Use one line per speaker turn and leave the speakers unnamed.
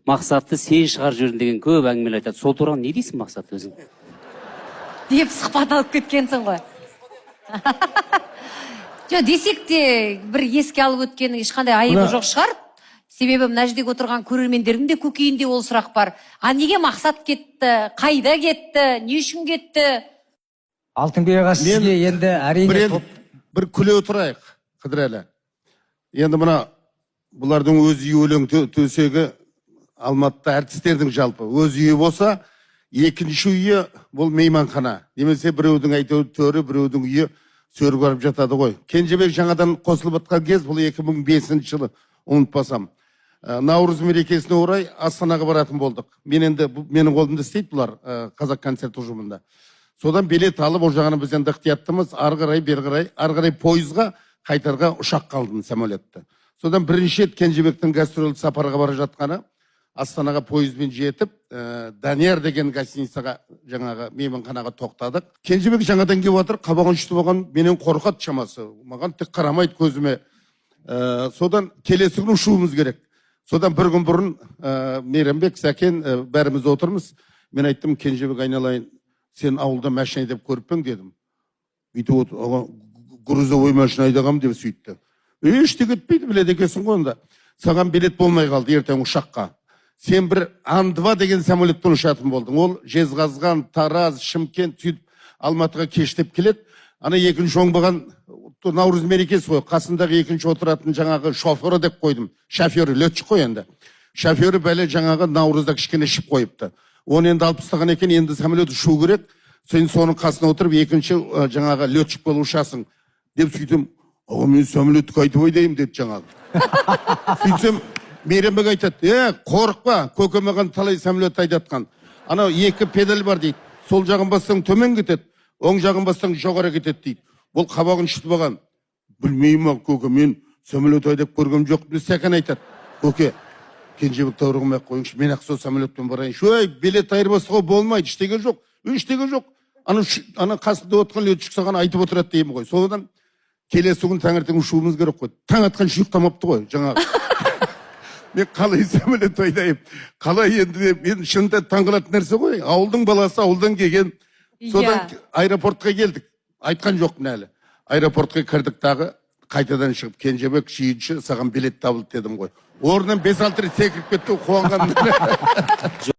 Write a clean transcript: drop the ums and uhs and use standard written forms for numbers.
Мақсатты сен шығарып жібердің деген көп әңгімелер айтады. Сол туралы не дейсің Мақсат өзің?
Деп сұхбат алып кеткенсің ғой. Жоқ, десек те бір еске алып өткеннің ешқандай айыбы жоқ шығар. Себебі мына жердегі отырған көрермендердің де көкейінде ол сұрақ бар. А неге Мақсат кетті? Қайда кетті? Не үшін кетті?
Алтынбек аға, сізге енді әрине
бір күле отырайық, Қыдырәлі. Енді мына бұлардың өз үйі өлең төсегі Алматыда әртістердің жалпы. Өз үйі болса, екінші үйі бұл мейманхана. Немесе біреудің әйтеуір төрі, біреудің үйі сөрі барып жатады ғой. Кенжебек жаңадан қосылып жатқан кез бұл 2005 жылы, ұмытпасам. Наурыз мерекесіне орай Астанаға баратын болдық. Менің қолымда істейді бұлар Қазақ концерт ұжымында. Содан билет алып, о жағына біз енді ықтияттымыз, ары қарай пойызға, қайтарға ұшақ қалдым, самолетті. Содан бірінші рет Кенжебектің гастрольдік сапарға бара жатқаны, Астанаға пойызбен жетіп, Данияр деген гостиницаға, жаңағы мейманханаға тоқтадық. Кенжебек жаңадан келіп отыр, қабағын шытып алған, менен қорқады шамасы. Маған тік қарамайды көзіме. Содан келесі күні ұшуымыз керек. Содан бір күн бұрын Мейрамбек, Сәкен, бәріміз отырмыз. Мен айттым, Кенжебек, айналайын, сен ауылда машина айдап көріп пең дедім. Үйтіп грузовой машина айдағам деп сөйтті. Еште кетпейді, біледі екенсің ғой онда. Саған билет болмай қалды ертең ұшаққа. Сен бір Ан-2 деген самолетпен ұшатын болдың. Ол Жезқазған, Тараз, Шымкент сөйтіп Алматыға кештеп келеді. Ана екінші оңбаған Наурыз мерекесі ғой. Қасындағы екінші отыратын жаңағы шофері деп қойдым. Шофері, летчик қой енді. Шофері бәле жаңағы Наурызда кішкене ішіп қойыпты. Оны енді алып тастаған екен, енді самолет ұшу керек. Сен соның қасына отырып, екінші жаңағы летчик болып ұшасың деп сөйтем. Оға мен самолетті қайтып ойдайым деді жаңағы. Сөйтсем, Мейрамбек айтады, қорықпа, көке маған талай самолет айдатқан. Анау екі педаль бар дейді. Сол жағын бассаң төмен кетеді, оң жағын бассаң жоғары кетеді дейді. Бұл қабағын шытып алған. Білмеймін көке, мен самолет айдап көргем жоқ. Сәкен айтады, көке, Кенжебек тауырғымай қойыңшы, мен ақ сол самолетпен барайыншы. Ой, билет айырбастауға болмайды, іштеге жоқ, іштеге жоқ. Ана қасында отқан летчик саған айтып отырады деймін ғой. Содан келесі күн таңертең ұшуымыз керек қой. Таң атқан ұйықтамапты ғой, жаңағы. Мен қалай самолет айдайым, қалай енді, мен шынында таңғалатын нәрсе ғой. Ауылдың баласы, ауылдан келген. Содан аэропортқа келдік. Айтқан жоқ әлі. Аэропортқа кірдік дағы, қайтадан шығып, Кенжебек шүйінші, саған билет табылды дедім ғой. Орнынан 5-6 рет секіріп кетті, қуанғанымда.